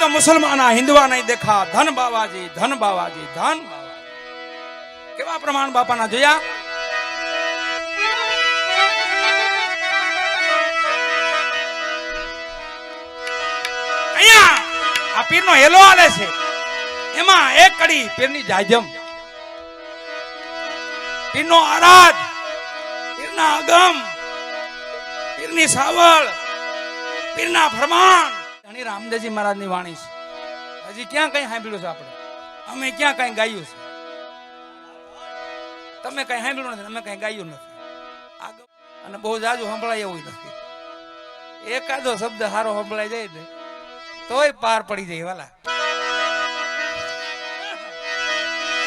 तो मुसलमान हिंदुआ नहीं देखा धन बाबाजी धन बाबाजी धन केवा प्रमाण बापा ना जोया अहिया आ पीर नो हेलो आले छे एमा एक कड़ी पीर नी जाजम पीर नो आराध पीर ना अगम पीर नी सावळ पीर ना फरमान धनी रामदेवजी महाराज नी वाणी छे हजी क्या कई सांभळ्युं छे आपणे अमे क्या कई गायुं छे तमे कई सांभळ्युं नथी अमे कई गायुं नथी अने बहु जाजू सांभळाय एवुं नथी एकादो शब्द हारो सांभळाय जाय ने तोय पार पड़ी जाय वाला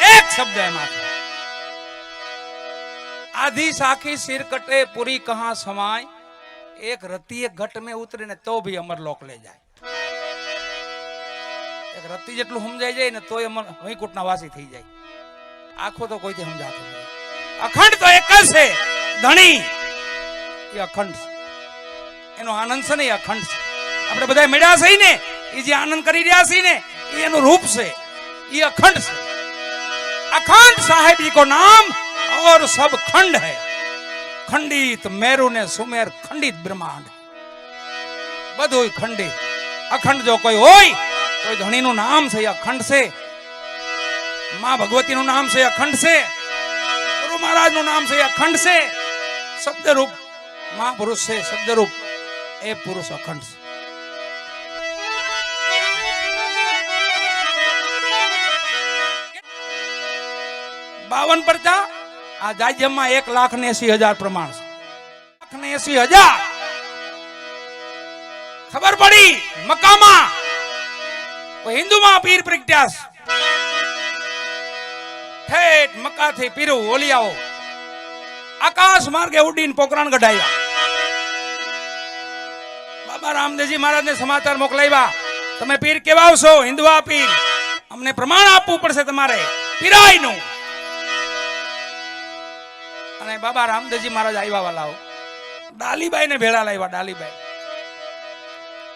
एक शब्द है मात्र आधी साखी सिर कटे पूरी कहां समाय एक रत्ती एक घट में उतरे ने तो भी अमर लोक ले जाए एक रत्ती जेटલું સમજાઈ જાય ને તોય અમર વૈકુંઠના વાસી થઈ જાય આખો તો કોઈથી સમજાતો નથી અખંડ તો એક જ છે ધણી એ અખંડ છે એનો આનંદ છે ને એ અખંડ છે આપણે બધા મેળા છે ને એ જે આનંદ કરી રહ્યા છે ને એ એનું રૂપ છે એ અખંડ છે अखंड साहेब जी को नाम और सब खंड है खंडित मेरु ने सुमेर खंडित ब्रह्मांड बधु खंडित अखंड जो कोई होय तो धनी नु नाम से अखंड से मां भगवती नु नाम से अखंड से गुरु महाराज नु नाम से अखंड से शब्द रूप महापुरुष से शब्द रूप ए पुरुष अखंड से बावन परचा आ जाजम में 1,80,000 प्रमाण 1,80,000 खबर पड़ी मकामा हिंदू में पीर प्रगट्यास ठेठ मक्का थी पीरू ओलियाओ आकाश मार्गे उड़ीन पोखरण गढ़ाया बाबा रामदेवजी महाराज ने समाचार मोकलाव्या तमे पीर केवा छो हिंदुआ पीर अमने प्रमाण आपवू पड़शे तमारे पीराई नु बाबा रामदेवजी महाराज आव्या वाला डालीबाई ने भेड़ा लाव्या डालीबाई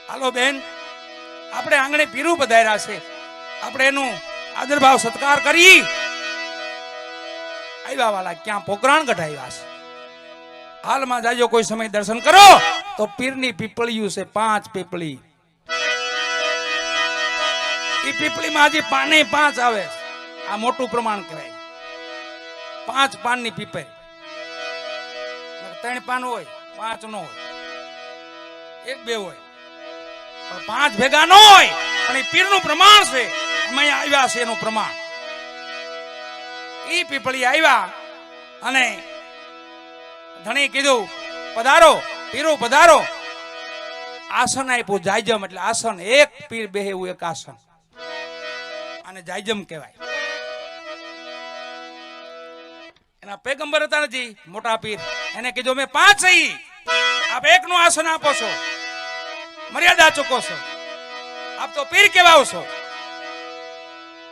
हालो बेन आपणे आंगणे पीरू पधार्या छे आपणे एनु आदर भाव सत्कार करी आव्या वाला क्या पोकराण कढाव्या छे हाल में जाजो कोई समय दर्शन करो तो पीरनी पीपळिયું छे 5 पीपળી ई पीपળી में हजी पाने 5 आवे आ मोटू प्रमाण कहेवाय 5 पाननी पीपळ 3 पान होय 5 नो होय 1-2 होय पण 5 भेगा न होय पण ई पीरનું प्रमाण छे અમે આવ્યા છે એનું પ્રમાણ ઈ પીપળી આવ્યા અને ધણી કીધું પધારો પીરું પધારો આસન આપ્યું જાયજમ એટલે આસન એક પીર બેહે એવું એક આસન અને જાયજમ કહેવાય एना पैगंबर हता जी मोटा पीर एने कीधुं मैं 5 सही आप एक नु आसन आपो छो मर्यादा चूको छो आप तो पीर केवाओ छो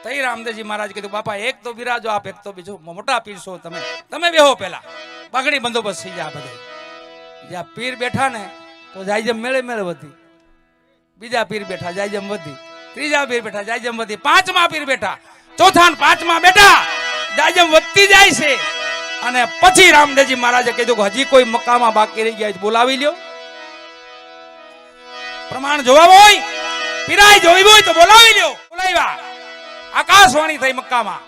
तई रामदेवजी महाराज कीधुं बापा एक तो विराजो आप एक तो बीजो मोटा पीर छो तमे तमे बेहो पेला बागणी बंदोबस्त थई जा बधे ज्या पीर बैठा ने तो जायजम मेळे मेळे वधी बीजा पीर बैठा जायजम वधी त्रीजा पीर बैठा जायजम वधी पांचमा पीर बैठा चौथा ने पांचमा बैठा जायजम वधती जाय छे અને પછી રામદેવજી મહારાજે કીધું કે હજી કોઈ મક્કામાં બાકી રહી ગયા બોલાવી લ્યો પ્રમાણ જોવા હોય પીરાઈ જોઈ હોય તો બોલાવી લ્યો બોલાવ્યા આકાશવાણી થઈ મક્કામાં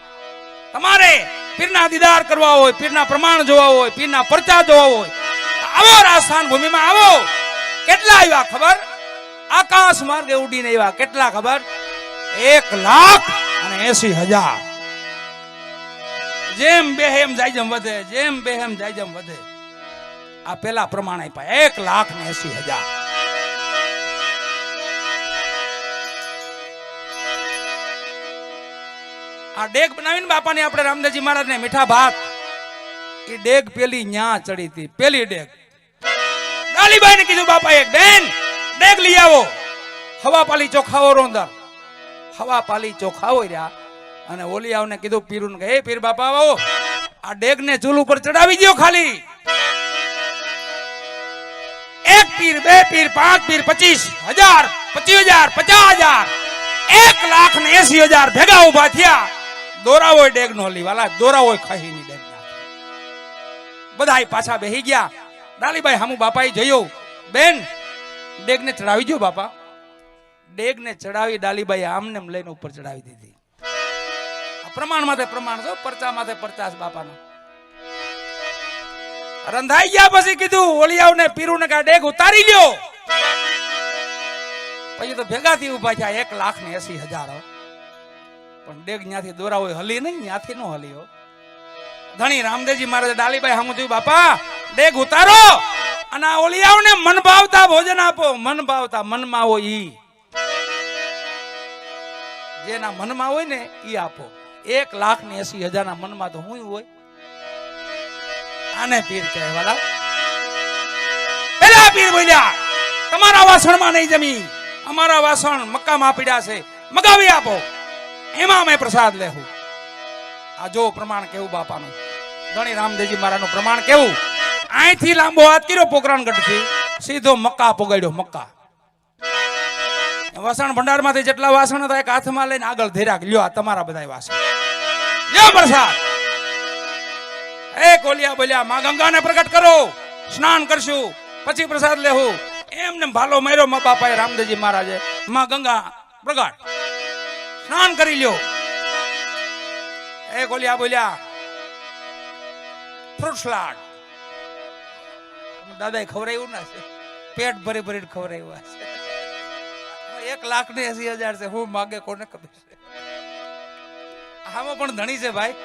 તમારે પીરના દીદાર કરવા હોય પીરના પ્રમાણ જોવા હોય પીરના પરચા જોવા હોય આવો રાજસ્થાન ભૂમિમાં આવો કેટલા આવ્યા ખબર આકાશ માર્ગે ઉડીને આવ્યા કેટલા ખબર 1,80,000 जेम बेहेम जायजम वधे जेम बेहेम जायजम वधे आ पेला प्रमाण आप्या 1,80,000 आ डेग बनावीने बापा ने आपणे रामदेवजी महाराज ने मीठा भात ई डेग पेली न्या चढ़ी थी पेली डेग डालीबाई ने कीधुं बापा एक बेन डेग लई आवो हवा पाली चोखाओ रोंदर हवा पाली चोखाओ रह्या અને ઓલિયાઓને કીધું પીરુને કે હે પીર બાપા આવો આ ડેગ ને ચૂલ ઉપર ચડાવી દયો ખાલી એક પીર બે પીર પાંચ પીર 25,000 25,000 50,000 1,80,000 ભેગા ઉભા થયા. દોરાવો ડેગ નો હલી વાલા, દોરાવો ખાહી ની ડેગ બધા પાછા બેહી ગયા. ડાલીબાઈ હામુ બાપાએ જોયો, બેન ડેગ ને ચડાવી જો બાપા. ડેગ ને ચડાવી ડાલીબાઈ આમને લઈને ઉપર ચડાવી દીધી. પ્રમાણ માથે પ્રમાણ છો, પરચા માથે પરચાસ બાપાનો. રંધાઈ ગયા પછી કીધું ઓલિયાઓને પીરુને કા ડેગ ઉતારી લ્યો. પછી તો ભેગા થી ઉભા થયા 1,80,000. પણ ડેગ ન્યાથી દોરાવો હલી નહીં, ન્યાથી નો હલીઓ. ધણી રામદેવજી મહારાજ ડાલીબાઈ સામું થયું, બાપા ડેગ ઉતારો અને આ ઓલિયાઓને મન ભાવતા ભોજન આપો. મન ભાવતા મનમાં હોય ઈ, જેના મનમાં હોય ને ઈ આપો. 1,80,000 ના મનમાં તો હું હોય. આને પીર કહેવાલા. પેલા પીર બોલ્યા, તમારા વાસણમાં નહીં જમી, અમારા વાસણ મક્કામાં પીડ્યા છે, મગાવી આપો, એમાં અમે પ્રસાદ લેવું. આ જો પ્રમાણ કેવું બાપાનું. ધણી રામદેવજી મહારાજનું પ્રમાણ કેવું. અહીંથી લાંબો હાથ કર્યો પોકરાણગઢથી, સીધો મક્કા પોગાડ્યો. મક્કા વાસણ ભંડાર માંથી જેટલા વાસણ હતા એક હાથમાં લઈને આગળ ધીરા લ્યો, આ તમારા બધા વાસણ લ્યો પ્રસાદ. એક ઓલિયા બોલ્યા, માં ગંગાને પ્રગટ કરો, સ્નાન કરશું પછી પ્રસાદ લેવું. એમને ભાલો માર્યો મા બાપાએ રામદેવજી મહારાજે. માં ગંગા પ્રગટ, સ્નાન કરી લ્યો. એક ઓલિયા બોલ્યા, ફ્રૂટ સલાડ. દાદાએ ખવડાવ્યું ના છે, પેટ ભરી ભરી ખવડાવ્યું છે. 1,80,000 છે, હું માગે કોને ખબર છે. આમાં પણ ધણી છે ભાઈ,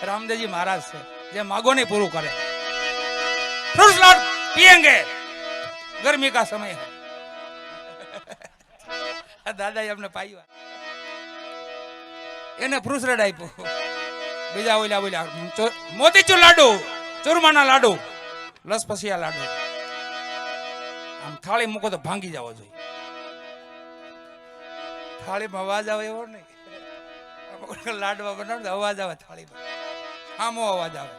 રામદેવજી મહારાજ છે, જે માગો નહીં પૂરું કરે. ફ્રૂટ સલાડ पिएंगे, गर्मी का समय है. દાદાએ અમને પાયું, એને ફ્રૂટ સલાડ આપ્યું. બીજા ઓલા બોલ્યા, મોતીચૂર લાડુ, ચૂરમાના લાડુ, લસપસિયા લાડુ. આમ થાળી મૂકો તો ભાંગી જવો જોઈએ. થાળીમાં અવાજ આવે એવો નહીં. લાડવા બનાવતો અવાજ આવે થાળીમાં, આમો અવાજ આવે,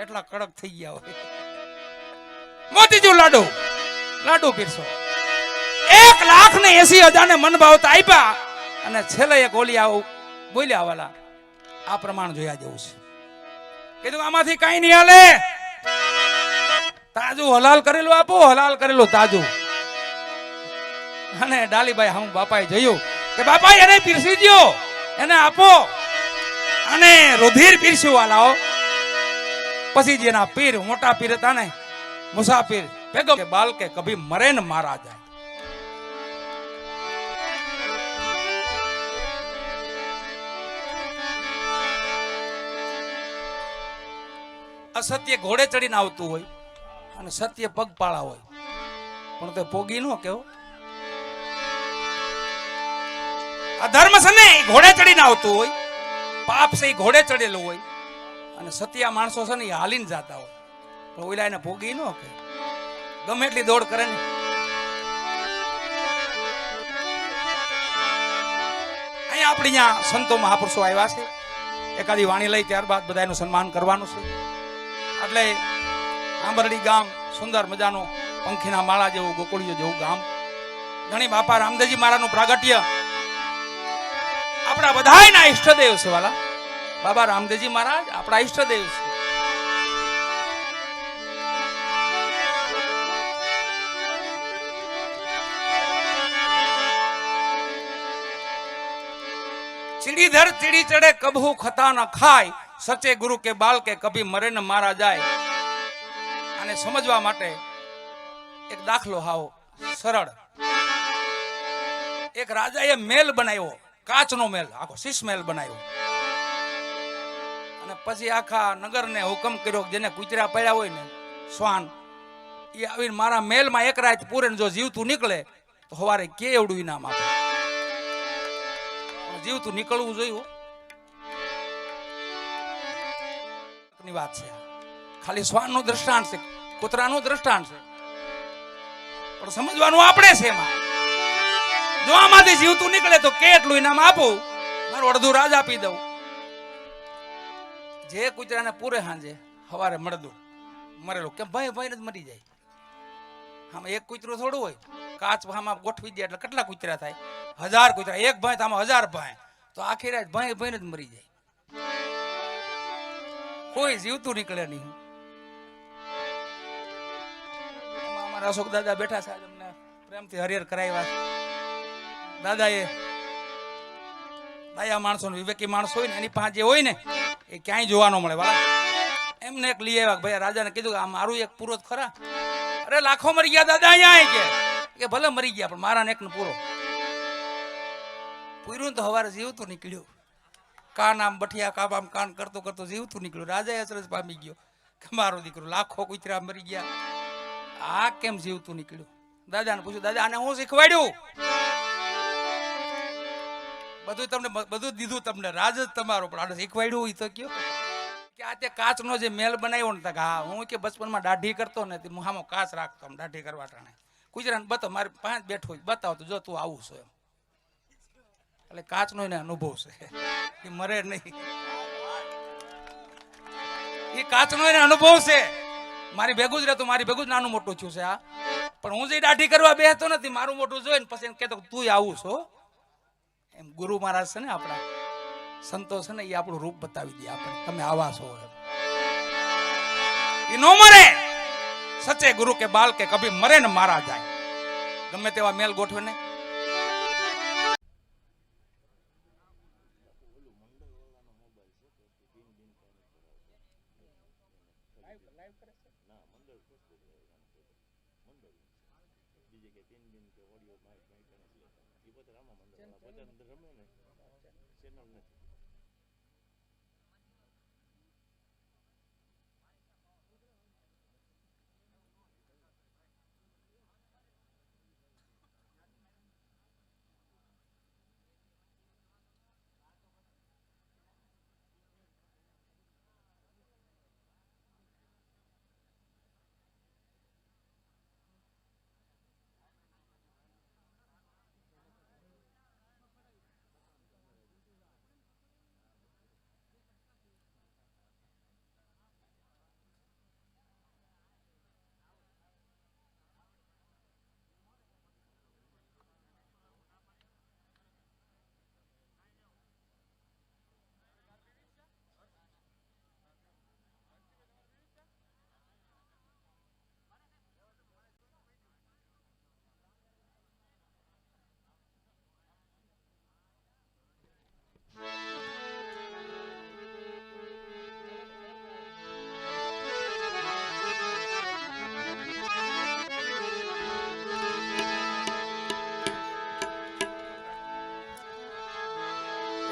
એટલા કડક થઈ ગયા હોય. મોતીચૂર લાડુ, લાડુ પીરસો. 1,80,000 ને મન ભાવતા આપ્યા. અને છેલ્લે એક ઓલિયા બોલ્યા, વાલા આ પ્રમાણ જોયા જેવું છે. કીધું આમાંથી કઈ નહીં હાલે, તાજું હલાલ કરેલું આપો, હલાલ કરેલું તાજું. અને ડાલીબાઈ હમ બાપાએ જોયું કે બાપા એને પીરસી દો, એને આપો. અને રુધિર પીરસ્યું વાલાઓ. પછી જેના પીર મોટા પીર હતા ને, મુસાફિર પેગમ કે બાલ કે કભી મરે ન મારા જાય. અસત્ય ઘોડે ચડીને આવતું હોય અને સત્ય પગપાળા હોય, પણ તે પોગી નો કેવો. અધર્મ છે ને ઘોડે ચડીને આવતું હોય, પાપ છે ઘોડે ચડેલું હોય, અને સત્યા માણસો છે ને એ હાલીને જતા હોય, પણ ઓલા એને પોગી નો કે ગમે એટલી દોડ કરે ને. અહીંયા આપણી ત્યાં સંતો મહાપુરુષો આવ્યા છે, એકાદી વાણી લઈ ત્યારબાદ બધાનું સન્માન કરવાનું છે. એટલે આંબરડી ગામ સુંદર મજાનું પંખીના માળા જેવું ગોકુળિયું જેવું ગામ. ઘણી બાપા રામદેવજી મહારાજનું પ્રાગટ્ય આપણા બધાના ઈષ્ટદેવ છે વાલા. બાબા રામદેવજી મહારાજ આપણા ઈષ્ટદેવ છે. ચીડીધર ચીડી ચડે કબહુ ખતા ન ખાય, સચે ગુરુ કે બાલ કે કભી મરે ન મારા જાય. અને સમજવા માટે એક દાખલો હાવ સરળ. એક રાજાએ મહેલ બનાવ્યો, કાચનો મહેલ, આખો શીશ મહેલ બનાવ્યો. અને પછી આખા નગરને હુકમ કર્યો, જેને કૂતરા પડ્યા હોય ને શ્વાન, એ આવીને મારા મહેલમાં એક રાત પૂરે, જો જીવતું નીકળે તો સવારે કે એવડું ઇનામ આપે. જીવતું નીકળવું જોયું ની વાત છે. ખાલી શ્વાન નું દ્રષ્ટાંત છે, કૂતરાનું દ્રષ્ટાંત છે, પણ સમજવાનું આપણે છે. એમાં જો આમાંથી જીવતું નીકળે તો કેટલું ઇનામ આપું, મારું અડધું રાજ આપી દઉં. જે કૂતરાને પૂરે હાંજે સવારે મળદું મરેલું, કેમ ભાઈ ભાઈ જ મરી જાય. આમાં એક કૂતરું થોડું હોય, કાચ આમાં ગોઠવી દે એટલે કેટલા કૂતરા થાય? 1000 કૂતરા. એક ભાઈ તો આમાં 1000 ભાઈ, તો આખી રાત ભાઈ ભાઈને જ મરી જાય, કોઈ જીવતું નીકળે નહીં. અમારા અશોક દાદા બેઠા છે, અમને પ્રેમથી હરિહર કરાવ્યા. દાદાએ દયા માણસો, વિવેકી માણસો હોય ને એની પાસે જે હોય ને એ ક્યાંય જોવા ન મળે. વાળા એમને એક લઈ આવ્યા. ભાઈ રાજાને કીધું કે આ મારું એક પૂરો ખરા. અરે લાખો મરી ગયા દાદા અહીંયા કે ભલે મરી ગયા પણ મારા એક ને પૂરો પૂર્યું તો હવારે જીવતું નીકળ્યું. કાન આમ બઠિયા કાપ આમ કાન કરતો કરતો જીવતું નીકળ્યું. રાજા અસરજ પામી ગયો કે મારો દીકરો લાખો કૂતરા મરી ગયા, આ કેમ જીવતું નીકળ્યું? દાદાને પૂછ્યું, દાદા આને હું શીખવાડ્યું? બધું તમને બધું દીધું તમને, રાજ જ તમારો, પણ આને શીખવાડ્યું હોય તો કયો કે આ તે કાચનો જે મેલ બનાવ્યો ને? હા, હું કે બચપનમાં દાઢી કરતો ને તે હામો કાચ રાખતો આમ દાઢી કરવા ટાણે. ગુજરાત બતાવ, મારી પાંચ બેઠો બતાવ તો જો તું આવું છો એમ. એટલે કાચનો એને અનુભવ છે, એ મરે નહીં. એ કાચનો એને અનુભવ છે. મારી ભેગું જ રહેતું, મારી ભેગું જ નાનું મોટું થયું છે આ. પણ હું જે દાઢી કરવા બેસતો નથી, મારું મોટું જોઈને પછી કહેતો તું આવું છો એમ. ગુરુ મહારાજ છે ને આપણા સંતો છે ને, એ આપણું રૂપ બતાવી દે આપણે, તમે આવા છો એમ. એ નો મરે. સચ્ચે ગુરુ કે બાલ કે કભી મરે ને મારા જાય. ગમે તેવા મેલ ગોઠવે ને.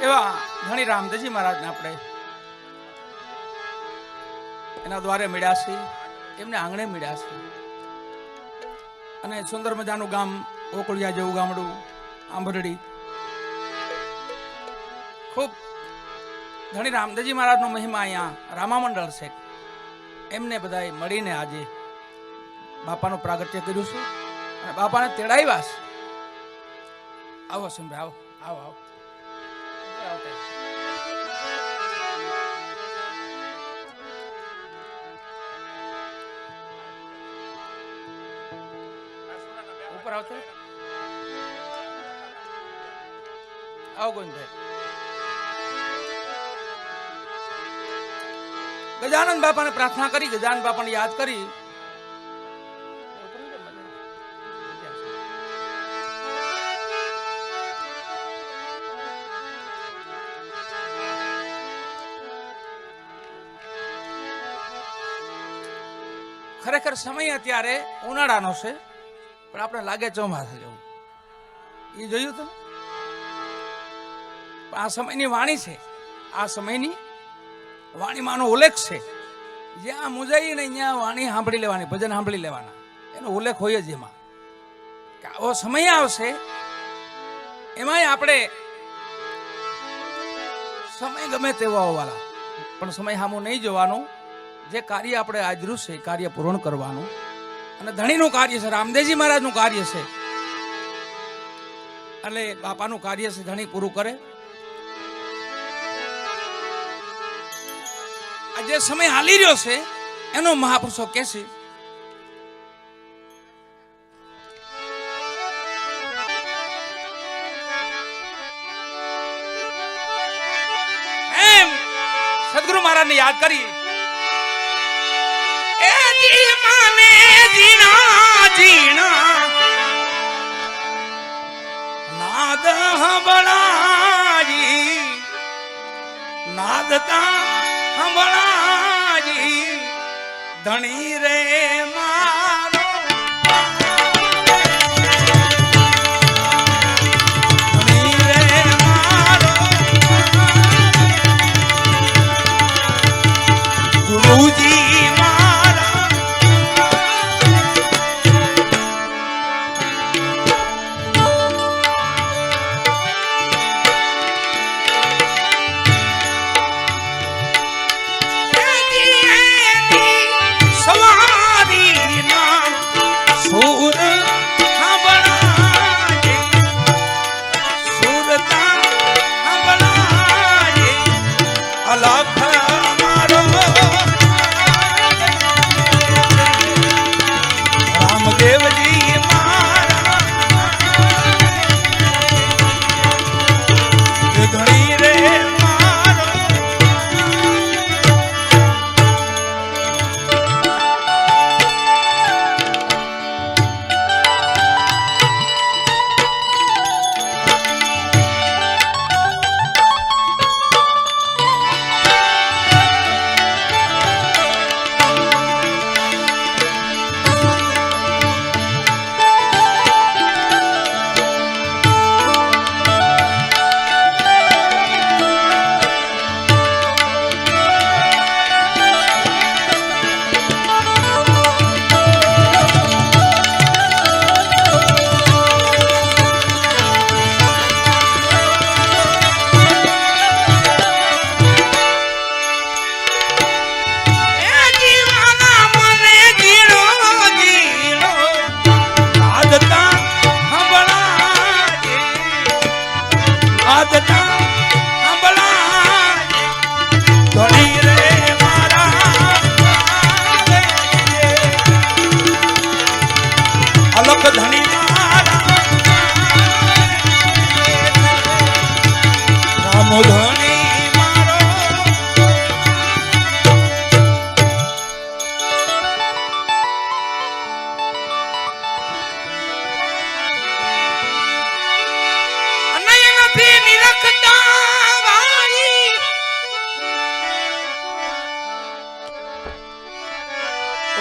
એવા ધણી રામદેવજી મહારાજને આપણે એના દ્વારે મળ્યા છે, એમને આંગણે મળ્યા છે. અને સુંદર મજાનું ગામ, ઓકળિયા જેવું ગામડું, આંબરડી. ખૂબ ધણી રામદેવજી મહારાજનો મહિમા અહીંયા રામા મંડળ છે. એમને બધાએ મળીને આજે બાપાનું પ્રાગટ્ય કર્યું છે અને બાપાને તેડાવ્યા છે. આવો સુંદર, આવો આવો આવો. ઉપર આવતો આવો ગોવિંદભાઈ. ગજાનંદ બાપાને પ્રાર્થના કરી, ગજાનંદ બાપાને યાદ કરી. ખરેખર સમય અત્યારે ઉનાળાનો છે, પણ આપણે લાગે ચોમાસા જેવું. એ જોયું તમે? આ સમયની વાણી છે, આ સમયની વાણીમાંનો ઉલ્લેખ છે. જ્યાં મુજાઈ ને ત્યાં વાણી સાંભળી લેવાની, ભજન સાંભળી લેવાના, એનો ઉલ્લેખ હોય જ એમાં કે આવો સમય આવશે. એમાંય આપણે સમય ગમે તેવો આવવાના, પણ સમય સામું નહીં જોવાનું. જે કાર્ય આપણે આજરું છે એ કાર્ય પૂર્ણ કરવાનું. અને ધણીનું કાર્ય છે, રામદેવજી મહારાજનું કાર્ય છે, એટલે બાપાનું કાર્ય છે, ધણી પૂરું કરે. આ જે સમય હાલી રહ્યો છે એનો મહાપુરુષો કહે છે સદગુરુ મહારાજ ને યાદ કરીએ. એ જી માને જીણા જીણા નાદ હંભળાજી, નાદતા હંભળાજી ધણી રે મારો. ગુરુજી મારા સવારી ના સુર હંભળાજે, સુરતા હંભળાજે અલખ મારો. રામદેવજી મારા ધણી રે મારો.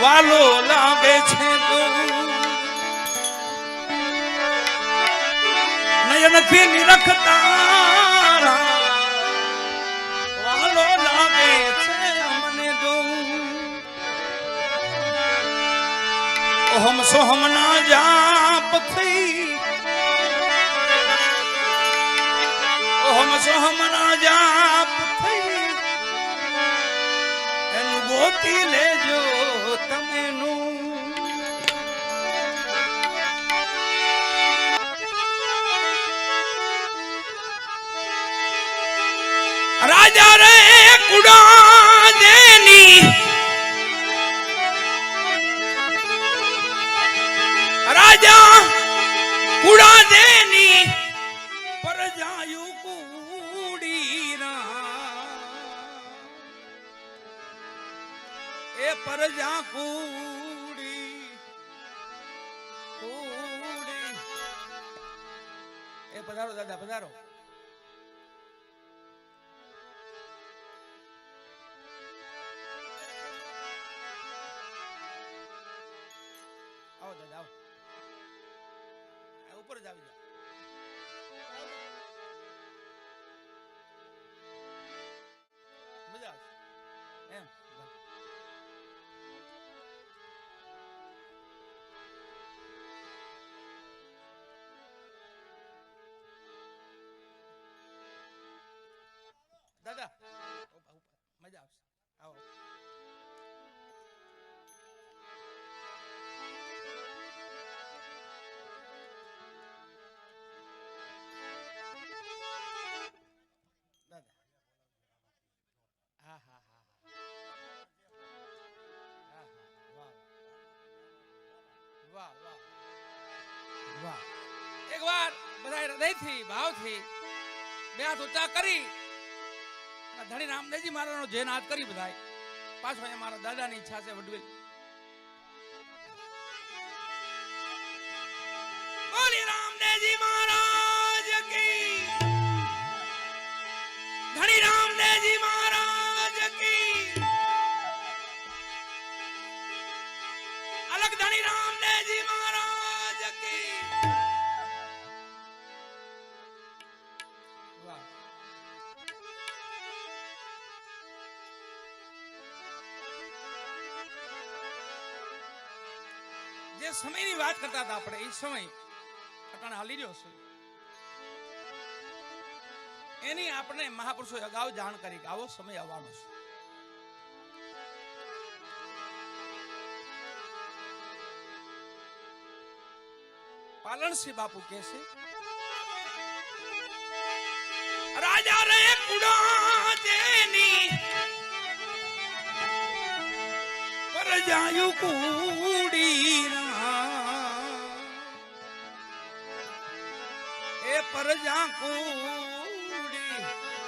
વાલો લાગે છે તું નયનથી નિરખતા, વાલો લાગે છે મને તું. ઓહમ સોહમ ના જાપ થઈ, ઓહમ સોહમ ના જાપ થઈ એનું ગોતી લેજો તમે નું. રાજા રે કુડા જેની, રાજા કુડા જેની પરજાયુ કુડી રા, એ પરજા કુડી કુડી. એ પધારો દાદા પધારો. આવો દાદા આવો, ઉપર જ આવી જાઓ. મજા આવશે એમ. દાદા મજા આવશે, આવો. એક વાર બધા હૃદયથી ભાવથી બે હાથ ઊંચા કરી ધણી રામદેવજી મહારાજનો જે નાદ કરી બધાય પાછો અહીંયા મારા દાદાની ઈચ્છા છે વડવેલ બોલી રામદેવજી મહારાજ કી ધણી રામદેવજી મહારાજ કી અલગ ધણી રામદેવજી મહારાજ કી વાહ જે સમયની વાત કરતા હતા આપણે એ સમય અટાણે હાલી રહ્યો છે એની આપણે મહાપુરુષો અગાઉ જાણ કરી કે આવો સમય આવવાનો છે. પાલનસિંહ બાપુ કહે છે રાજા રે કુડા જેની પર જાયું કુડી એ પર જા કુડી.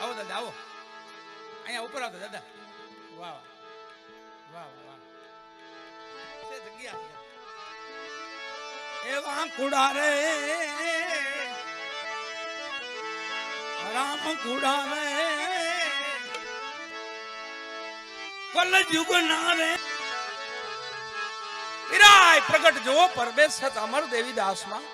આવો દાદા આવો અહીંયા ઉપર આવતો દાદા. વાહ વાહ વાહ તે જગ્યા એવા કુડા રે રામ કુડા રે કલ યુગ ના રે વિરાય પ્રગટ જો પરબેશ સત અમર દેવીદાસ માં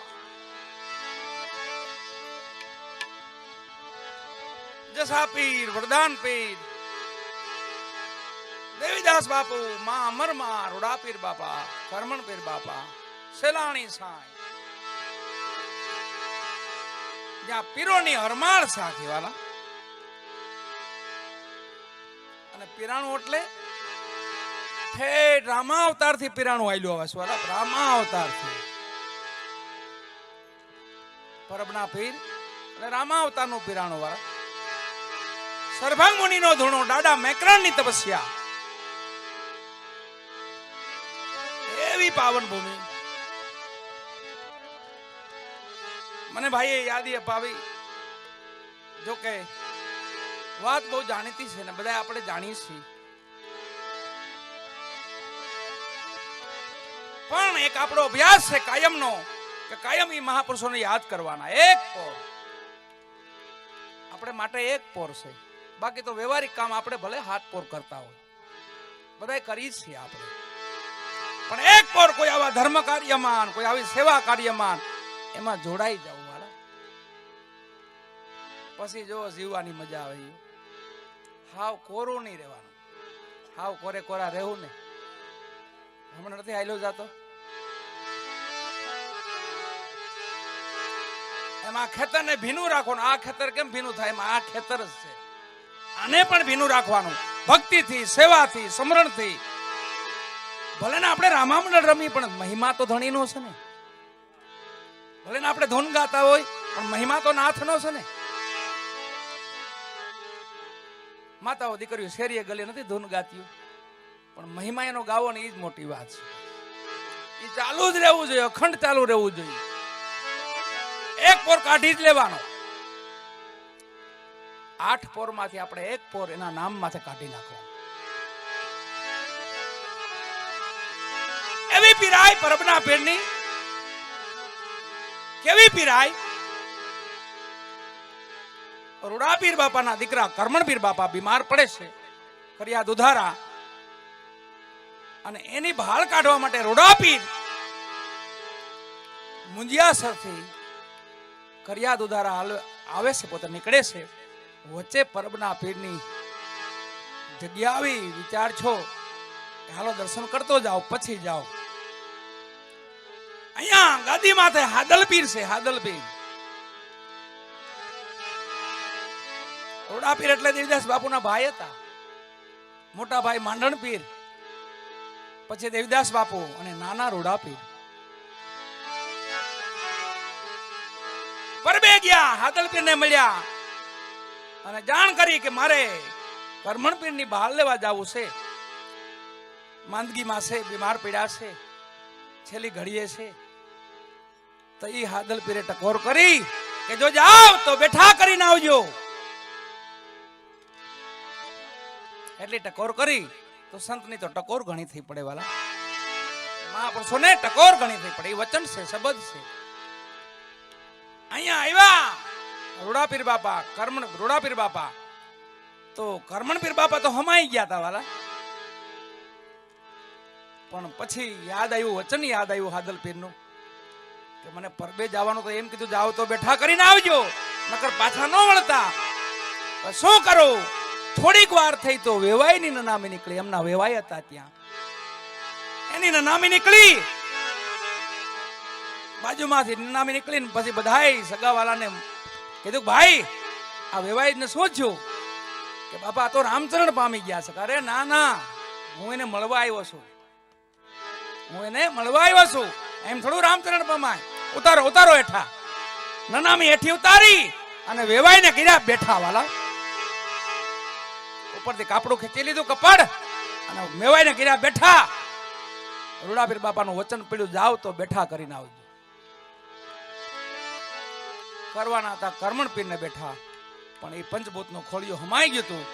જસા પીર વરદાન પીર દેવીદાસ બાપુ માં અમર માં રૂડા પીર બાપા કરમણ પીર બાપા સેલાણી સાંઈ જ્યાં પીરોની હરમાળ સાખી વાલા અને પીરાણું એટલે ઠેઠ રામા અવતાર થી પીરાણું આયલું આવે સ્વરા રામા અવતાર થી પરબના પીર અને રામા અવતાર નું પીરાણું વાળા સરભંગ મુનિ નો ધૂણો દાદા મેકરણ ની તપસ્યા એવી પાવન ભૂમિ મને ભાઈએ યાદી અપાવી. જો કે વાત બહુ જાણીતી છે ને બધા આપણે જાણીએ છીએ પણ એક આપણો અભ્યાસ છે કાયમનો કે કાયમ એ મહાપુરુષોને યાદ કરવાના. એક પોર આપણે માટે એક પોર છે. બાકી તો વ્યવહારિક કામ આપણે ભલે હાથ પોર કરતા હોય બધા કરી છીએ આપણે પણ એક પોર કોઈ આવા ધર્મ કાર્યમાન કોઈ આવી સેવા કાર્યમાન એમાં જોડાઈ જવું વાળા પછી જો જીવવાની મજા આવે. હાવ કોરું નહીં રહેવાનું. હાવ કોરે કોરા રહેવું ને હમણાં નથી આયલો જાતો એમાં ખેતર ને ભીનું રાખો. આ ખેતર કેમ ભીનું થાય? એમાં આ ખેતર જ છે. આને પણ ભીનું રાખવાનું ભક્તિથી સેવાથી સમરણથી. ભલે ને આપણે રામામંડળ રમી પણ મહિમા તો ધણીનો છે ને. ભલે ને આપણે ધૂન ગાતા હોય પણ મહિમા તો નાથનો છે ને. માતાઓ દીકરીઓ શેરીએ ગલી નથી ધૂન ગાતી પણ મહિમા એનો ગાવો ને એ જ મોટી વાત છે. એ ચાલુ જ રહેવું જોઈએ. અખંડ ચાલુ રહેવું જોઈએ. એક પોર કાઢી જ લેવાનો. 8 પોર માંથી આપણે એક પોર એના નામ માંથી કાઢી નાખવાનો. એવી પીરાય પરબના પીરની કેવી પીરાય રૂડા પીર બાપાના દીકરા કરમણ પીર બાપા બીમાર પડે છે ફરિયાદ ઉધારા અને એની ભાળ કાઢવા માટે રૂડા પીર મુંજિયાસરથી ફરિયાદ ઉધારા આવે છે પોતે નીકળે છે. વચ્ચે પરબના પીરની જગ્યા આવી વિચાર છો હાલો દર્શન કરતો જાઓ પછી જાઓ. અહીંયા ગાદી માથે હાદલ પીર છે. હાદલ પીર રૂડા પીર એટલે દેવીદાસ બાપુના ભાઈ હતા. મોટા ભાઈ માંડણ પીર પછી દેવીદાસ બાપુ અને નાના રૂડા પીર પરબે ગયા. હાદલ પીર ને મળ્યા અને જાણ કરી કે મારે કરમણ પીર ની બહાર લેવા જવું છે. માંદગીમાં છે, બીમાર પડ્યા છે, છેલ્લી ઘડીએ છે. તો ઈ હાદલ પીરે ટકોર કરી કે જો જાવ તો બેઠા કરીને આવજો. એટલી ટકોર કરી તો સંતની તો ટકોર ઘણી થઈ પડે વાલા. મહાપુરુષોને ટકોર ઘણી થઈ પડે. એ વચન છે, શબ્દ છે. અહીંયા આવ્યા રૂડાપીર બાપા, રૂડાપીર બાપા તો કરમણપીર બાપા તો હમાઈ ગયા હતા વાલા. પણ પછી યાદ આવ્યું, વચન યાદ આવ્યું હાદલપીરનું કે મને પરબે જવાનું તો એમ કીધું જાવ તો બેઠા કરીને આવજો, નકર પાછા ન વળતા. શું કરું? થોડીક વાર થઈ તો વેવાઈની નનામી નીકળી. એમના વેવાઈ હતા ત્યાં, એની નનામી નીકળી. બાજુમાંથી નનામી નીકળીને પછી બધાય સગાવાલાને કીધું ભાઈ આ વેવાઈને શું થયું? કે બાપા તો રામચરણ પામી ગયા છે. અરે ના ના, હું એને મળવા આવ્યો છું, હું એને મળવા આવ્યો છું. એમ થોડું રામચરણ પામાય. ઉતારો ઉતારો હેઠા. નનામી હેઠી ઉતારી અને વેવાઈને કર્યા બેઠા વાલા. ઉપરથી કાપડું ખેંચી લીધું કપડ અને વેવાઈને કર્યા બેઠા. રૂડાપીર બાપાનું વચન પડ્યું જાવ તો બેઠા કરીને આવજો. કરવાના હતા કરમણપીરને બેઠા, પણ એ પંચભૂતનો ખોળિયો હમાઈ ગયું હતું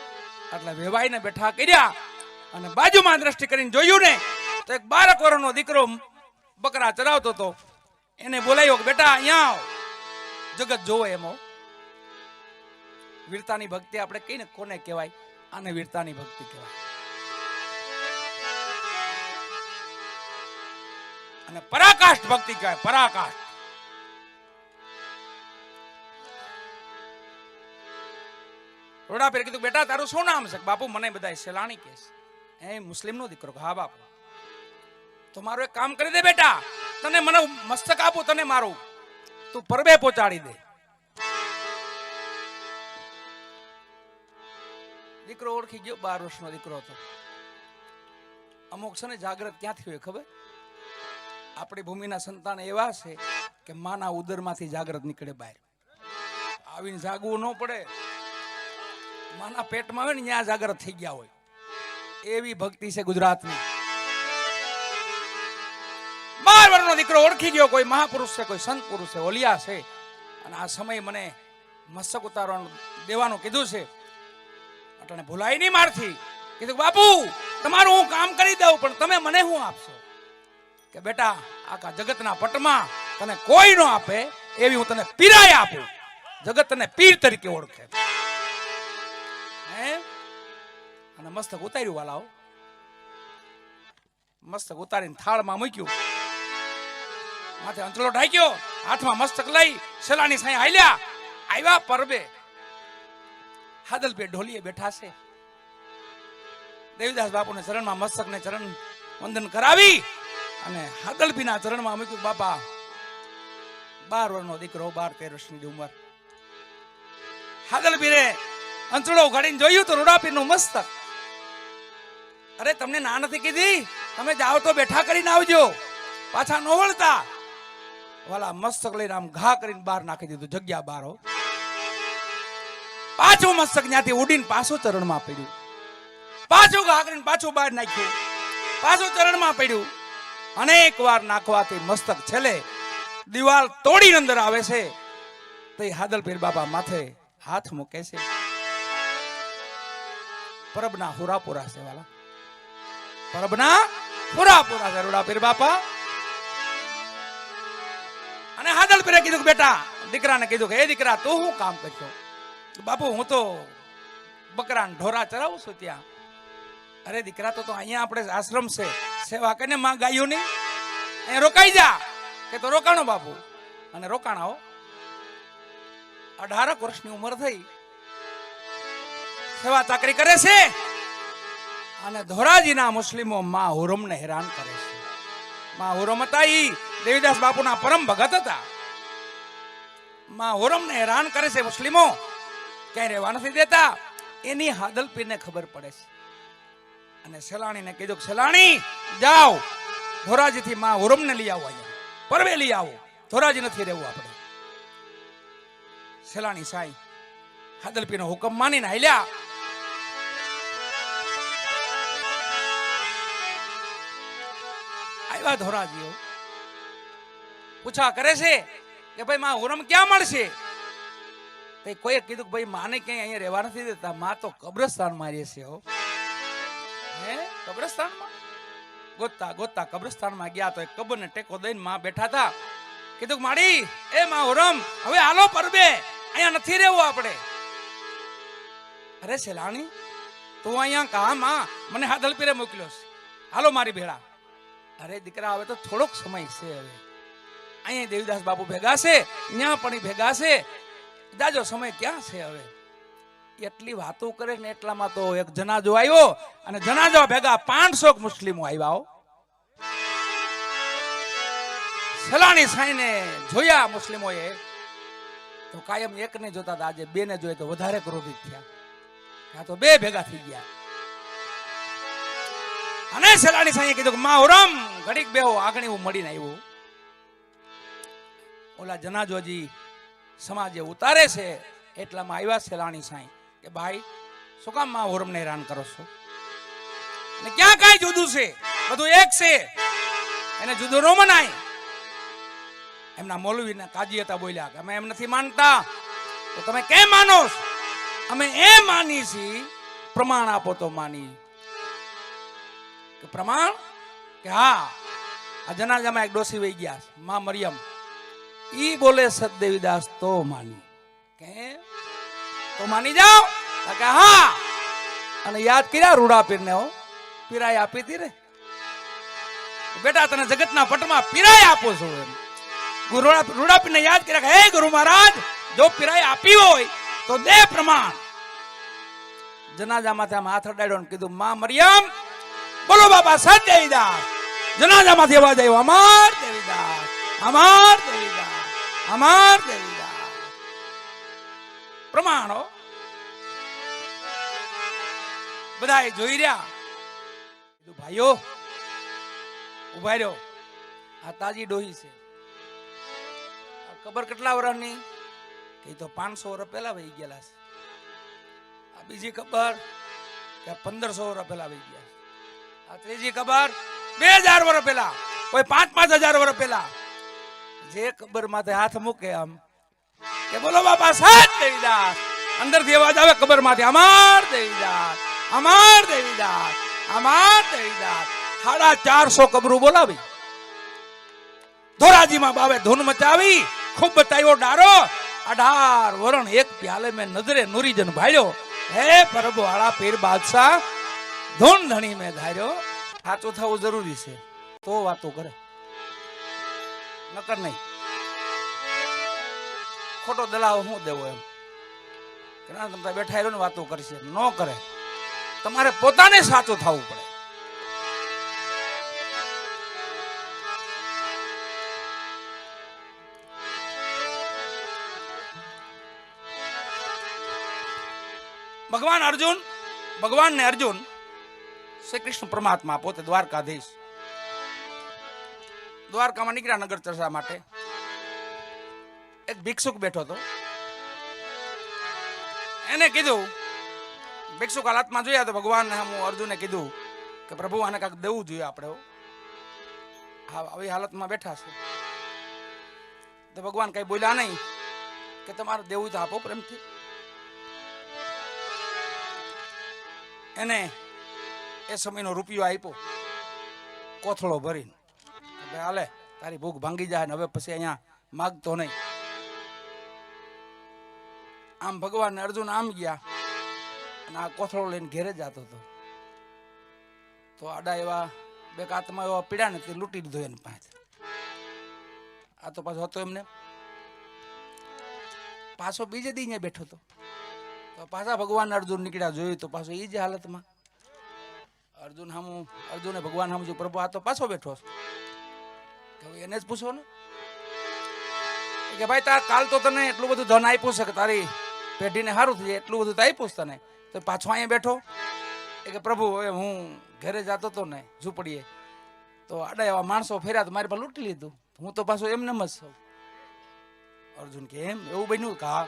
એટલે વેવાઈને બેઠા કર્યા. અને બાજુમાં દ્રષ્ટિ કરીને જોયું ને તો એક 12 વર્ષનો દીકરો બકરા ચરાવતો હતો. એને બોલાયો કે બેટા અહીંયા આવ, જગત જોવે એમ. વીરતાની ભક્તિ આપણે કહીને કોને કહેવાય? આને વીરતાની ભક્તિ કહેવાય. અને પરાકાષ્ઠ ભક્તિ કહેવાય, પરાકાષ્ઠ. રૂડાપીરે કીધું બેટા તારું શું નામ છે? બાપુ મને બધા સેલાણી કહે છે. એ મુસ્લિમનો દીકરો. હા બાપુ. તો મારું એક કામ કરી દે બેટા, તને મને મસ્તક આપું, તને મારું, તું પરબે પહોંચાડી દે. દીકરો ઓળખી ગયો. 12 વર્ષનો દીકરો હતો. અમુક છે ને જાગ્રત ક્યાંથી હોય ખબર? આપણી ભૂમિના સંતાન એવા છે કે માના ઉદરમાંથી જાગ્રત નીકળે બહાર. આવીને જાગવું ન પડે. માના પેટમાં હોય ને ત્યાં જાગ્રત થઈ ગયા હોય. એવી ભક્તિ છે ગુજરાતની. 12 વર્ષનો દીકરો ઓળખી ગયો કોઈ મહાપુરુષ છે, કોઈ સંત પુરુષ છે, ઓલિયા છે. અને આ સમય મને મસ્તક ઉતારવાનું દેવાનું કીધું છે એટલે ભૂલાય નહીં મારથી. કીધું બાપુ તમારું હું કામ કરી દઉં, પણ તમે મને શું આપશો? કે બેટા આખા જગતના પટમાં તને કોઈ ન આપે એવી હું તને પીરાય આપું. જગત તને પીર તરીકે ઓળખે. અને મસ્તક ઉતાર્યું વાલાઓ. મસ્તક ઉતારીને થાળમાં મૂક્યું, માથે અંચળો ઢાંક્યો, હાથમાં મસ્તક લઈ સેલાની સાંઈ હાલ્યા. આવ્યા પરબે. હાદલપીર ઢોલીએ બેઠા છે. દેવીદાસ બાપુને ચરણમાં મસ્તકને ચરણ વંદન કરાવી અને હાદલપીરના ચરણમાં મૂક્યું. બાપા 12 વર્ષનો દીકરો, 12-13 વર્ષની ઉંમર. હાદલપીરે અંચળો ઉઘાડીને જોયું તો રૂડાપીરનું મસ્તક. અરે તમને ના નથી કીધી? તમે જાઓ તો બેઠા કરીને આવજો, પાછા નો વળતા. વાલા મસ્તક લઈને આમ ઘા કરીને બહાર નાખી દીધું, જગ્યા બહાર. પાછું મસ્તક ત્યાંથી ઉડીને પાછું ચરણમાં પડ્યું. પાછું ઘા કરીને પાછું બહાર નાખ્યું, પાછું ચરણમાં પડ્યું. અનેક વાર નાખવાથી મસ્તક છેલ્લે દિવાલ તોડી અંદર આવે છે. તો હાદલપીર બાપા માથે હાથ મૂકે છે. પરબના હુરાપુરા છે વાલા, પરબના હુરાપુરા છે રૂડાપીર બાપા. અને હાદલપીરે કીધું કે બેટા, દીકરાને કીધું કે એ દીકરા તું શું કામ કરશો? બાપુ હું તો બકરા ઢોરા ચરાવું છું ત્યાં. અરે દીકરા તો અહીંયા આપણે આશ્રમ છે, સેવા કરીને માં ગાયું નહીં, અહીંયા રોકાઈ જા. કે તો રોકાણો બાપુ. અને રોકાણા. 18 વર્ષની ઉંમર થઈ, સેવા ચાકરી કરે છે. અને ધોરાજીના મુસ્લિમો માં હુરમને હેરાન કરે છે. માં હુરમ હતા ઈ દેવીદાસ બાપુના પરમ ભગત હતા. માં હુરમને હેરાન કરે છે મુસ્લિમો, ક્યાંય રહેવા નથી દેતા. એની હાદલપીરને ખબર પડે છે. અને સેલાણીને કીધું કે સેલાણી જાઓ ધોરાજીથી માં હુરમને લઈ આવો, અહીંયા પરબે લઈ આવો, ધોરાજી નથી રહેવું આપણે. સેલાણી સાઈ હાદલપીરનો હુકમ માનીને હાલ્યા. આવ્યા ધોરાજીઓ, પૂછા કરે છે કે ભાઈ માં હુરમ ક્યાં મળશે? કોઈએ કીધું કે ભાઈ માને ક્યાંય અહીંયા રહેવા નથી દેતા, માં તો કબ્રસ્તાન મારીએ છે. હે કબ્રસ્તાનમાં ગોતતા ગોતતા કબ્રસ્તાનમાં ગયા તો એક કબરને ટેકો દઈને માં બેઠા હતા. કીધું માડી એ માં ઓરમ હવે હાલો પરબે, અહીંયા નથી રહેવું આપણે. અરે સેલાણી તું અહીંયા કા માં, મને હાદલપીરે મોકલ્યો છે, હાલો મારી ભેળા. અરે દીકરા હવે તો થોડોક સમય છે, હવે અહીંયા દેવીદાસ બાપુ ભેગા છે, ત્યાં પણ ભેગા છે, દાજો સમય ક્યાં છે હવે. એટલી વાતો કરે ને એટલામાં તો એક જનાજો આવ્યો અને જનાજો ભેગા 500 મુસ્લિમો આવ્યા. સલાણી સાઈને જોયા મુસ્લિમોએ તો કાયમ એકને જોતા હતા, આજે બે ને જોઈએ તો વધારે ક્રોધિત થયા. આ તો બે ભેગા થઈ ગયા. અને સલાણી સાઈએ કીધું કે માં ઓરમ ઘડીક બેહો, આગણી હું મળીને આવ્યો. ઓલા જનાજોજી સમાજે ઉતારે છે એટલામાં આવ્યા સલાણી સાઈ કે ભાઈ શું કામ માં ઓરમને હેરાન કરો છો, અને ક્યાં કાંઈ જુદું છે, બધું એક છે, એને જુદું ન મનાય. એમના મૌલવીના કાજી હતા, બોલ્યા કે અમે એમ નથી માનતા, તો તમે કેમ માનો? અમે એમ માની છીએ, પ્રમાણ આપો તો માની. કે પ્રમાણ કે હા આ જનાજામાં એક ડોસી વહી ગયા માં મરિયમ, ઈ બોલે સતદેવીદાસ તો માની. કે તો માની જાઓ કે હા. અને યાદ કર્યા રૂડાપીરને, હો પીરાય આપી હતી રે બેટા, તને જગતના પટમાં પીરાય આપો છો. એમ રૂડાપીરને યાદ કર્યા કે હે ગુરુ મહારાજ, જો પીરાય આપી હોય તો દે પ્રમાણ. જનાજામાંથી આમ હાથ અડાડ્યો ને કીધું માં મરિયમ બોલો બાપા સતદેવીદાસ. જનાજામાંથી અવાજ આવ્યો અમાર દેવીદાસ, અમાર દેવીદાસ, અમાર દેવીદાસ. પ્રમાણો બધા જોઈ રહ્યા. ભાઈઓ ઉભા રહ્યો, આ તાજી ડોહી છે. આ કબર કેટલા વર્ષની? કે તો 500 વર્ષ પહેલા વહી ગયેલા છે. આ બીજી કબર કે 1500 વર્ષ પહેલા વહી ગયા. આ ત્રીજી કબર 2000 વર્ષ પહેલા, કોઈ 5-5000 વર્ષ પહેલા. જે કબર માથે હાથ મૂકે આમ કે બોલો બાપા સાત દેવીદાસ, અંદરથી અવાજ આવે કબર માંથી અમાર દેવીદાસ, અમાર દેવીદાસ, અમાર દેવીદાસ. 450 કબરું બોલાવી, ધોરાજીમાં બાવે ધૂન મચાવી, ખૂબ બતાવ્યો ડારો. 18 વરણ એક પ્યાલે મેં નજરે નુરીજન ભાળ્યો. હે પરબ વાળા પીર બાદશાહ, ધૂન ધણી મેં ધાર્યો. સાચું થવું જરૂરી છે તો વાતો કરે, નકર નહીં. ખોટો દલાવ શું દેવો એમ કે ના તમે બેઠા રહ્યો ને વાતો કરશે, ન કરે. તમારે પોતાને સાચું થવું પડે. ભગવાન ને અર્જુન શ્રી કૃષ્ણ પરમાત્મા પોતે દ્વારકાધીશ દ્વારકામાં નીકળ્યા નગર ચર્ચા માટે. એક ભિક્ષુક બેઠો હતો, એને કીધું, ભિક્ષુક હાલતમાં જોયા તો ભગવાન અર્જુને કીધું કે પ્રભુ આને કાંઈક દેવું જોઈએ આપણે, આવી હાલતમાં બેઠા છે. તો ભગવાન કઈ બોલ્યા નહીં કે તમારે દેવું તો આપો પ્રેમથી. એને એ સમયનો રૂપિયો આપ્યો કોથળો ભરીને, હાલે તારી ભૂખ ભાંગી જાય ને હવે પછી અહીંયા માગતો નહીં. આમ ભગવાન ને અર્જુન આમ ગયા અને આ કોથળો લઈને ઘેરે જતો હતો. તો આડા એવા બે કાતમાં એવા પીડ્યા ને તે લૂંટી લીધો એની પાસે. આ તો પાછો હતો એમને પાછો બીજે દી અહીંયા બેઠો હતો. તો પાછા ભગવાન અર્જુન નીકળ્યા, જોયું તો પાછો એ જ હાલતમાં. અર્જુને ભગવાન સમજ્યું પ્રભુ આ તો પાછો બેઠો છે, એને જ પૂછો ને કે ભાઈ તાર કાલ તો તને એટલું બધું ધન આપ્યું છે કે તારી પેઢીને સારું થઈ જાય, એટલું બધું તો આપ્યું તને, તો પાછો અહીંયા બેઠો. કે પ્રભુ હવે હું ઘરે જતો હતો ને ઝૂંપડીએ, તો આડા એવા માણસો ફેર્યા તો મારી પાસે લૂંટી લીધું, હું તો પાછો એમને જ છું. અર્જુન કે એમ એવું બન્યું? કે હા.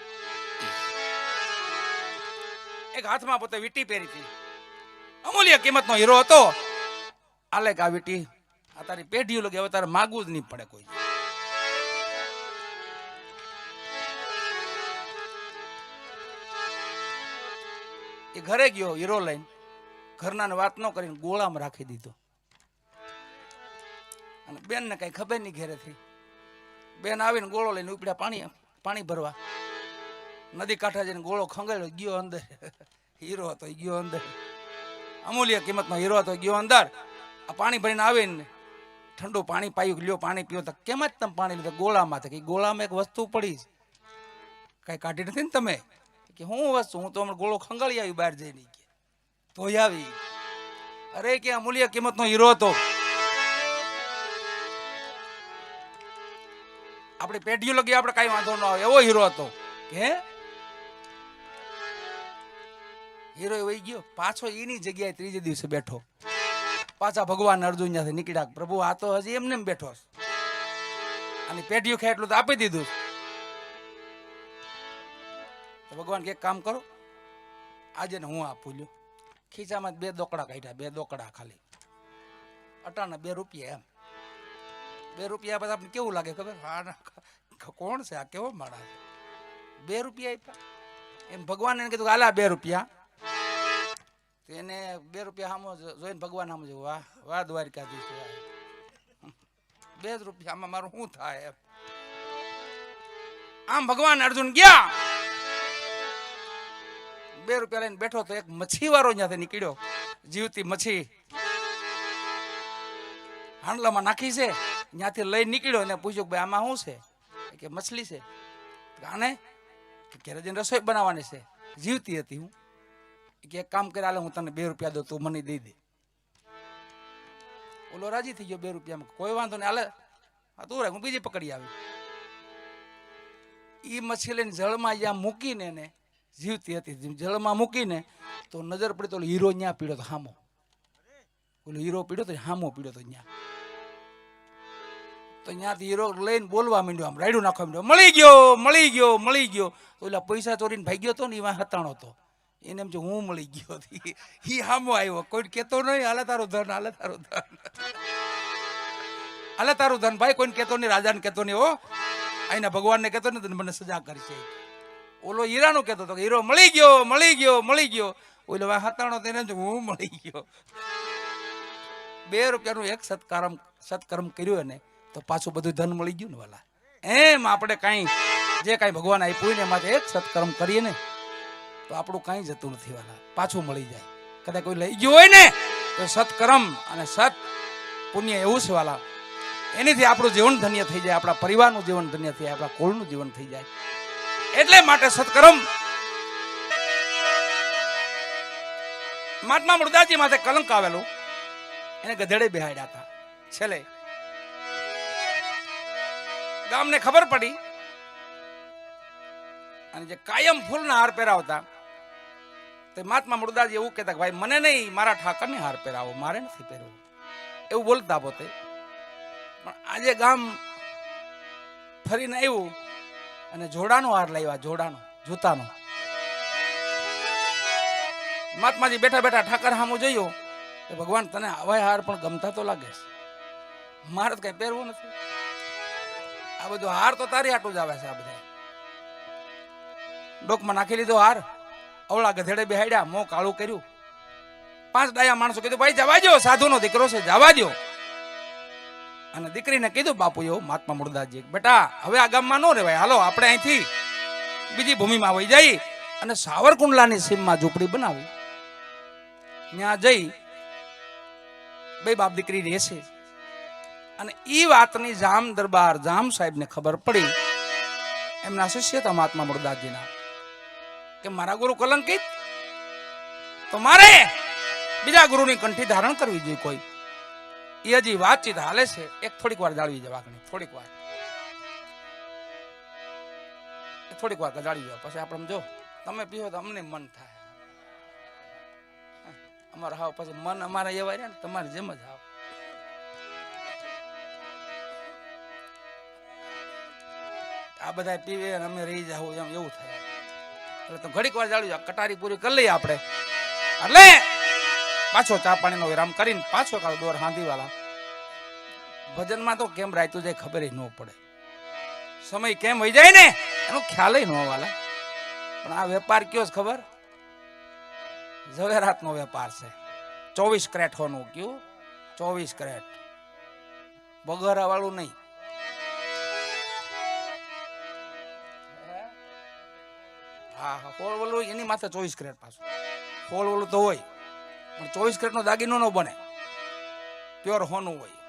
એક હાથમાં પોતે વીટી પહેરી હતી, અમૂલ્ય કિંમતનો હીરો હતો. આલે કે આ વીટી આ તારી પેઢીઓ લગે, હવે તારે માગવું જ નહીં પડે કોઈ. એ ઘરે ગયો હીરો લઈને, ઘરનાને વાત ન કરીને ગોળામાં રાખી દીધો. અને બેનને કઈ ખબર નહીં ઘેરેથી. બેન આવીને ગોળો લઈને ઉપડ્યા પાણી ભરવા. નદી કાંઠે જઈને ગોળો ખંગાળ્યો, ગયો અંદર. હીરો હતો ગયો અંદર, અમૂલ્ય કિંમતનો હીરો હતો ગયો અંદર. આ પાણી ભરીને આવીને ઠંડુ પાણી પાયું, લ્યો પાણી પીઓ. તો કેમ જ તમે પાણી લીધું? ગોળામાં. કે ગોળામાં એક વસ્તુ પડી છે, કઈ કાઢી નથી ને તમે? કે હું વસ્તુ? હું તો હમણાં ગોળો ખંગાળી આવી બહાર જઈને. તો આવી. અરે કે અમૂલ્ય કિંમતનો હીરો હતો. આપણી પેઢીઓ લગી આપણે કઈ વાંધો ન આવે એવો હીરો હતો. કે હીરો વહી ગયો, પાછો એની જગ્યાએ ત્રીજે દિવસે બેઠો. પાછા ભગવાન અર્જુન ત્યાંથી નીકળ્યા. પ્રભુ આ તો હજી એમને બેઠો અને પેઢીઓ ખાય એટલું તો આપી દીધું. તો ભગવાન કે કામ કરો, આજે ને હું આપું લ્યો. ખીચામાં 2 દોકડા કાઢ્યા, 2 દોકડા ખાલી. અટાણા 2 રૂપિયા. એમ 2 રૂપિયા પછી આપણે કેવું લાગે ખબર? હા કોણ છે આ, કેવો માણસ? 2 રૂપિયા આપ્યા. એમ ભગવાન એને કીધું હાલા 2 રૂપિયા. એને 2 રૂપિયા સામો જોઈને ભગવાન સામે જોયું, વાહ વાહ દ્વારકાધીશ, 2 રૂપિયામાં મારું શું થાય? એમ આમ ભગવાન અર્જુન ગયા. 2 રૂપિયા લઈને બેઠો તો એક મચ્છીવાળો ત્યાંથી નીકળ્યો. જીવતી મચ્છી હાંડલામાં નાખી છે, ત્યાંથી લઈ નીકળ્યો અને પૂછ્યું ભાઈ આમાં શું છે? કે મછલી છે. આને ઘરે જઈને રસોઈ બનાવવાની છે. જીવતી હતી. હું કે એક કામ કરે, હાલે હું તને 2 રૂપિયા દઉં, તું મને દઈ દે. ઓલો રાજી થઈ ગયો 2 રૂપિયામાં. કોઈ વાંધો નહીં, હાલે તું રાખ, હું બીજી પકડી આવી. એ મચ્છી લઈને જળમાં જ્યાં મૂકીને એને, જીવતી હતી, જળમાં મૂકીને તો નજર પડી તો હીરો ન્યા પીડ્યો તો હામો. ઓલો હીરો પીડ્યો તો હામો પીડ્યો તો ન્યા. તો ત્યાંથી હીરો લઈને બોલવા માંડ્યો, આમ રાયડું નાખવા માંડ્યો, મળી ગયો મળી ગયો મળી ગયો. ઓલા પૈસા ચોરીને ભાગ્યો હતો ને એમાં હતાણો હતો. એને એમ છે હું મળી ગયો. એ હામો આવ્યો, કોઈ કેતો નહીં, હાલે તારું ધન, હાલે તારું ધન, હાલે તારું ધન. ભાઈ કોઈને કેતો નહીં, રાજાને કેતો નહીં, હો અહીંના ભગવાનને કેતો નહીં, મને સજા કરશે. ઓલો હીરાનું કેતો હતો કે હીરો મળી ગયો મળી ગયો મળી ગયો. ઓલો હતાણો તેને હું મળી ગયો. 2 રૂપિયાનું એક સત્કર્મ કર્યું ને તો પાછું બધું ધન મળી ગયું ને વાલા. એમ આપણે કઈ જે કઈ ભગવાન આપ્યું ને એમાંથી એક સત્કર્મ કરીએ ને તો આપણું કઈ જતું નથી વાલા, પાછું મળી જાય. કદાચ કોઈ લઈ ગયું હોય ને તો સત્કર્મ અને સત પુણ્ય એવું છે વાલા, એનીથી આપણું જીવન ધન્ય થઈ જાય, આપણા પરિવારનું જીવન ધન્ય થઈ જાય, આપણા કુળનું જીવન થઈ જાય. એટલે માટે સત્કર્મ. મહાત્મા મુર્દાજી માથે કલંક આવેલું, એને ગધેડે બેહાડ્યા હતા. છેલ્લે ગામને ખબર પડી અને જે કાયમ ફૂલના હાર પહેરાવતા તે મહાત્મા મુર્દાજી એવું કહેતા કે ભાઈ મને નહીં, મારા ઠાકરને હાર પહેરાવો, મારે નથી પહેરવો, એવું બોલતા પોતે. પણ આજે ગામ ફરીને આવ્યું અને જોડાનો હાર લાવ્યા, જોડાનો જૂતાનો. મહાત્માજી બેઠા બેઠા ઠાકર સામું જોયો કે ભગવાન તને આવા હાર પણ ગમતા તો લાગે છે, મારે તો કઈ પહેરવું નથી. આ બધું હાર તો તારી આટલું જ આવે છે. આ બધા ડોકમાં નાખી લીધો હાર, અવળા ગધેડે બેહાડ્યા, મોં કાળું કર્યું. 5 ડાયા માણસો કીધું ભાઈ જવા દો, સાધુનો દીકરો છે, જવા દો. અને દીકરીને કીધું બાપુ એવું મહાત્મા મુર્દાજી, બેટા હવે આ ગામમાં ન રહેવાય, હાલો આપણે અહીંથી બીજી ભૂમિમાં વહી જઈ અને સાવરકુંડલાની સીમમાં ઝૂંપડી બનાવી, ત્યાં જઈ 2 બાપ દીકરી રહેશે. અને એ વાતની જામ દરબાર જામ સાહેબને ખબર પડી, એમના શિષ્ય હતા મહાત્મા મુર્દાજીના, કે મારા ગુરુ કલંકિત, તો મારે બીજા ગુરુની કંઠી ધારણ કરવી જોઈએ કોઈ. એ હજી વાતચીત હાલે છે, એક થોડીક વાર જાળવી જવા, થોડીક વાર જાળવી જાવ, પછી આપણે જો તમે પીવો તો અમને મન થાય. અમારા હાવ પછી મન અમારા એવા રહ્યા ને તમારી જેમ જ હાવ. આ બધા પીવે અને અમે રહી જાવ એમ એવું થાય. એટલે તો ઘડીક વાર જાળવી જાવ, કટારી પૂરી કરી લઈએ આપણે, એટલે પાછો ચા પાણીનો વિરામ કરીને પાછો કાળ દોર હાંધીવાલા. ભજનમાં તો કેમ રાયતું જાય ખબર ન પડે, સમય કેમ વહી જાય ને એનો ખ્યાલ ન વાલા. પણ આ વેપાર કયો છે ખબર? ઝવેરાતનો વેપાર છે. 24 કેરેટ હોનું કયું 24 કેરેટ બગરા વાળું નહીં. હા હા હોળ વાળું એની માથે 24 કેરેટ પાછું હોળ વાળું તો હોય પણ 24 કેરેટ નો દાગીનો ન બને પ્યોર હોનું હોય.